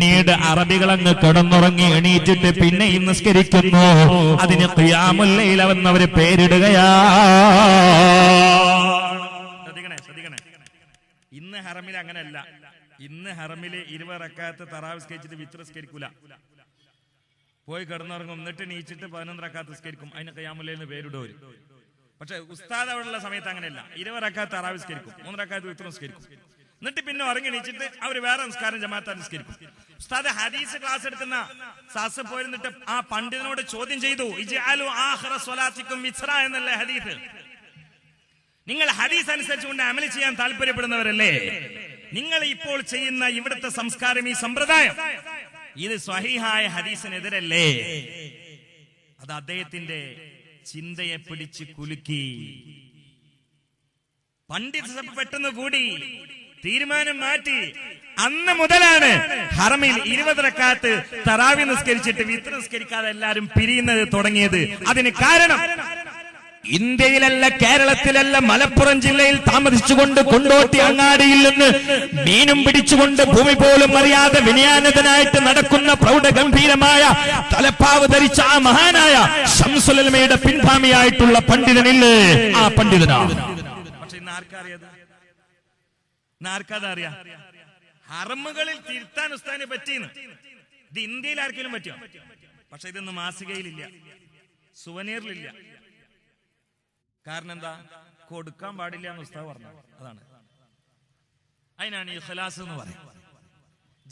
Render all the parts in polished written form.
പിന്നീട് അറബികളങ്ങ് കിടന്നുറങ്ങി എണീറ്റിട്ട് പിന്നെയും നിസ്കരിക്കുന്നു. അതിന് ഖിയാമുൽ ലൈൽ എന്നവര് പേരിടുകയാ. ശ്രദ്ധിക്കണേ. ഇന്ന് ഹറമിൽ അങ്ങനെയല്ല. ഇന്ന് ഹറമില് 20 റക്അത്ത് തറാവീഹ് നിസ്കരിച്ചിട്ട് വിത്ർ നിസ്കരിക്കൂല. പോയി കിടന്നുറങ്ങും, എന്നിട്ട് എണീച്ചിട്ട് 11 റക്അത്ത് നിസ്കരിക്കും. അതിന് ഖിയാമുൽ ലൈൽ എന്ന് പേരിടുവര്. പക്ഷെ ഉസ്താദ് അവിടെയുള്ള സമയത്ത് അങ്ങനെയല്ല. 20 റക്അത്ത് തറാവീഹ് നിസ്കരിക്കും, 3 റക്അത്ത് വിത്ർ നിസ്കരിക്കും. എന്നിട്ട് പിന്നെ ഉറങ്ങി എണീച്ചിട്ട് അവര് വേറെ നിസ്കാരം ജമാഅത്ത് നിസ്കരിക്കും. ഉസ്താദ് ഹദീസ് ക്ലാസ് എടുക്കുന്ന സാസ് പോയിരുന്നിട്ട് ആ പണ്ഡിതനോട് ചോദ്യം ചെയ്തു, ഇജ്അലു ആഖിറ സ്വലാത്തിക്കും വിത്റ എന്നല്ലേ ഹദീസ്. നിങ്ങൾ ഹദീസ് അനുസരിച്ചുകൊണ്ട് അമൽ ചെയ്യാൻ താല്പര്യപ്പെടുന്നവരല്ലേ? നിങ്ങൾ ഇപ്പോൾ ചെയ്യുന്ന ഇവിടുത്തെ സംസ്കാരം, ഈ സമ്പ്രദായം, ഇത് സ്വഹീഹായ ഹദീസിനെതിരല്ലേ? അത് അദ്ദേഹത്തിന്റെ ചിന്തയെ പിടിച്ച് കുലുക്കി. പണ്ഡിത സഭ പെട്ടെന്ന് കൂടി തീരുമാനം മാറ്റി. അന്ന് മുതലാണ് ഹറമിൽ 20 റക്അത്ത് തറാവീഹ് നിസ്കരിച്ചിട്ട് വിത്ർ നിസ്കരിക്കാതെ എല്ലാവരും പിരിയുന്നത് തുടങ്ങിയത്. അതിന് കാരണം ഇന്ത്യയിലല്ല, കേരളത്തിലല്ല, മലപ്പുറം ജില്ലയിൽ താമസിച്ചുകൊണ്ട് കൊണ്ടോട്ടി അങ്ങാടിയിൽ നിന്ന് മീനും പിടിച്ചുകൊണ്ട് ഭൂമി പോലും അറിയാതെ വിനയാനതനായിട്ട് നടക്കുന്ന പ്രൗഢഗംഭീരമായ തലപ്പാവ് ധരിച്ച ആ മഹാനായ ശംസുൽ ഉലമയുടെ പിൻഗാമിയായിട്ടുള്ള പണ്ഡിതനില്ലേ, ആ പണ്ഡിതനാ. പക്ഷെ ഇന്ന് ആർക്കറിയാം? ആർക്കതറിയാം? ഹറമുകളിൽ തിരുത്താൻ ഉസ്താദിനെ പറ്റിയെന്ന്. ഇത് ഇന്ത്യയിൽ ആർക്കെങ്കിലും പറ്റുമോ? പക്ഷെ ഇതൊന്നും മാസികയിലില്ല, സുവനീറിലില്ല. കാരണം എന്താ? കൊടുക്കാൻ പാടില്ല എന്ന് ഉസ്താദ് പറഞ്ഞു. അതാണ്, അതിനാണ് ഇഖ്ലാസ് എന്ന് പറയുന്നത്.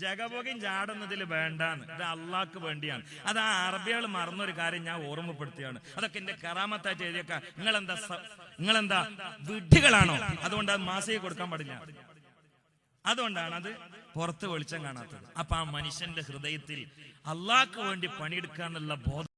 ജഗബോഗയും ചാടുന്നതിൽ വേണ്ടാന്ന്. ഇത് അള്ളാഹ്ക്ക് വേണ്ടിയാണ്. അത് ആ അറബികൾ മറന്നൊരു കാര്യം ഞാൻ ഓർമ്മപ്പെടുത്തുകയാണ്. അതൊക്കെ എന്റെ കറാമത്തായിട്ട് എഴുതിയേക്കാം. നിങ്ങളെന്താ വിഡ്ഢികളാണോ? അതുകൊണ്ട് അത് മാസിക കൊടുക്കാൻ പാടില്ല. അതുകൊണ്ടാണ് അത് പുറത്ത് വെളിച്ചം കാണാത്തത്. അപ്പൊ ആ മനുഷ്യന്റെ ഹൃദയത്തിൽ അള്ളാഹ്ക്ക് വേണ്ടി പണിയെടുക്കുക എന്നുള്ള ബോധം